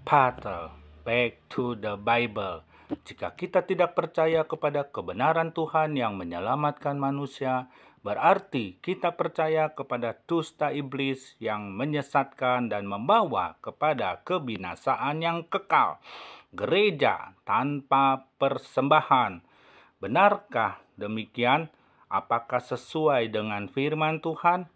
Patel, back to the Bible. Jika kita tidak percaya kepada kebenaran Tuhan yang menyelamatkan manusia, berarti kita percaya kepada dusta iblis yang menyesatkan dan membawa kepada kebinasaan yang kekal. Gereja tanpa persembahan. Benarkah demikian? Apakah sesuai dengan firman Tuhan?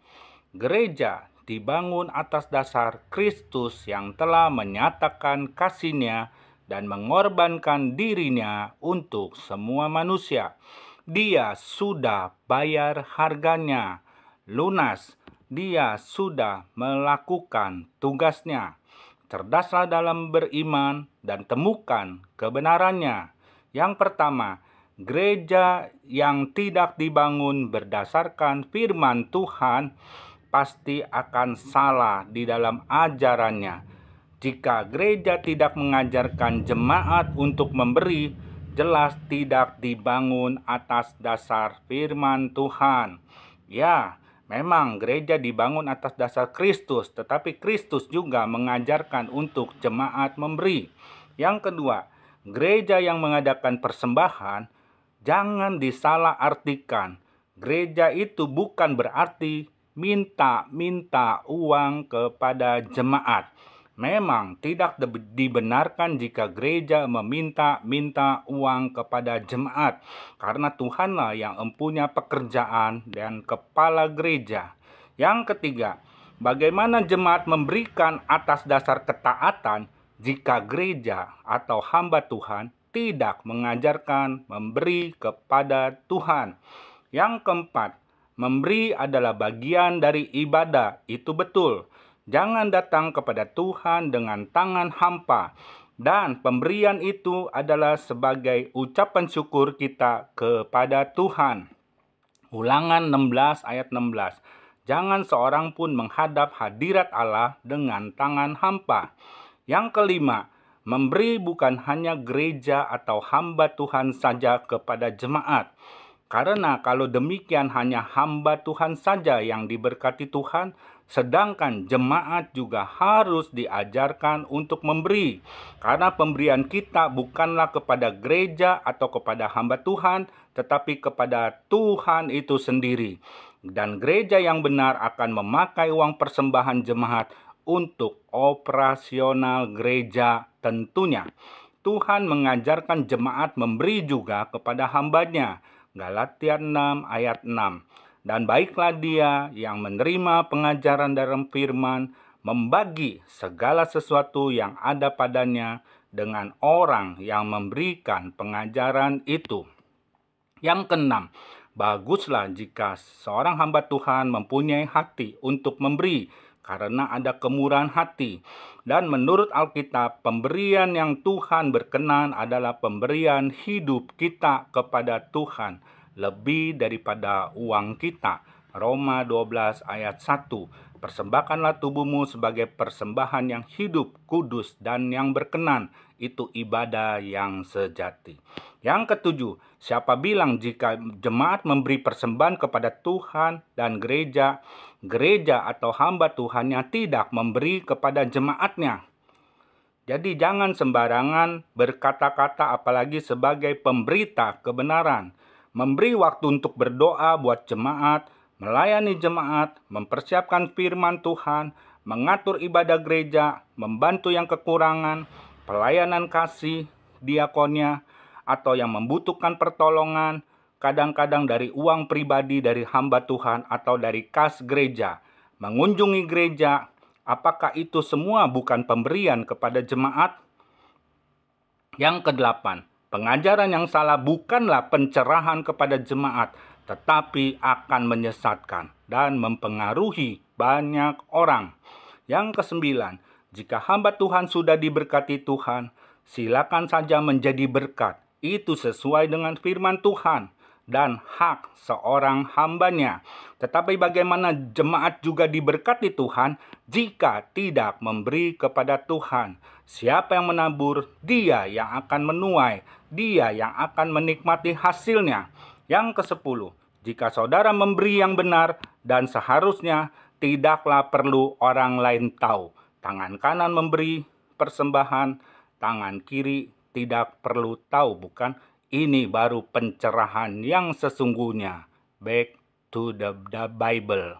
Gereja dibangun atas dasar Kristus yang telah menyatakan kasih-Nya dan mengorbankan dirinya untuk semua manusia. Dia sudah bayar harganya lunas. Dia sudah melakukan tugasnya. Cerdaslah dalam beriman dan temukan kebenarannya. Yang pertama, gereja yang tidak dibangun berdasarkan firman Tuhan pasti akan salah di dalam ajarannya. Jika gereja tidak mengajarkan jemaat untuk memberi, jelas tidak dibangun atas dasar firman Tuhan. Ya, memang gereja dibangun atas dasar Kristus, tetapi Kristus juga mengajarkan untuk jemaat memberi. Yang kedua, gereja yang mengadakan persembahan jangan disalahartikan. Gereja itu bukan berarti minta uang kepada jemaat. Memang tidak dibenarkan jika gereja meminta uang kepada jemaat, karena Tuhanlah yang mempunyai pekerjaan dan kepala gereja. Yang ketiga, bagaimana jemaat memberikan atas dasar ketaatan jika gereja atau hamba Tuhan tidak mengajarkan memberi kepada Tuhan. Yang keempat, memberi adalah bagian dari ibadah, itu betul. Jangan datang kepada Tuhan dengan tangan hampa. Dan pemberian itu adalah sebagai ucapan syukur kita kepada Tuhan. Ulangan 16 ayat 16. Jangan seorang pun menghadap hadirat Allah dengan tangan hampa. Yang kelima, memberi bukan hanya gereja atau hamba Tuhan saja kepada jemaat. Karena kalau demikian hanya hamba Tuhan saja yang diberkati Tuhan, sedangkan jemaat juga harus diajarkan untuk memberi. Karena pemberian kita bukanlah kepada gereja atau kepada hamba Tuhan, tetapi kepada Tuhan itu sendiri. Dan gereja yang benar akan memakai uang persembahan jemaat untuk operasional gereja tentunya. Tuhan mengajarkan jemaat memberi juga kepada hambanya. Galatia 6 ayat 6. Dan baiklah dia yang menerima pengajaran dalam firman, membagi segala sesuatu yang ada padanya dengan orang yang memberikan pengajaran itu. Yang keenam, baguslah jika seorang hamba Tuhan mempunyai hati untuk memberi, karena ada kemurahan hati. Dan menurut Alkitab, pemberian yang Tuhan berkenan adalah pemberian hidup kita kepada Tuhan, lebih daripada uang kita. Roma 12 ayat 1. Persembahkanlah tubuhmu sebagai persembahan yang hidup, kudus, dan yang berkenan. Itu ibadah yang sejati. Yang ketujuh, siapa bilang jika jemaat memberi persembahan kepada Tuhan dan gereja atau hamba Tuhan yang tidak memberi kepada jemaatnya? Jadi jangan sembarangan berkata-kata apalagi sebagai pemberita kebenaran. Memberi waktu untuk berdoa buat jemaat, melayani jemaat, mempersiapkan firman Tuhan, mengatur ibadah gereja, membantu yang kekurangan, pelayanan kasih, diakonia, atau yang membutuhkan pertolongan, kadang-kadang dari uang pribadi dari hamba Tuhan atau dari kas gereja, mengunjungi gereja. Apakah itu semua bukan pemberian kepada jemaat? Yang kedelapan, pengajaran yang salah bukanlah pencerahan kepada jemaat, tetapi akan menyesatkan dan mempengaruhi banyak orang. Yang kesembilan, jika hamba Tuhan sudah diberkati Tuhan, silakan saja menjadi berkat. Itu sesuai dengan firman Tuhan dan hak seorang hambanya. Tetapi bagaimana jemaat juga diberkati Tuhan jika tidak memberi kepada Tuhan? Siapa yang menabur, dia yang akan menuai, dia yang akan menikmati hasilnya. Yang ke-10, jika saudara memberi yang benar dan seharusnya, tidaklah perlu orang lain tahu. Tangan kanan memberi persembahan, tangan kiri tidak perlu tahu, bukan? Ini baru pencerahan yang sesungguhnya. Back to the Bible.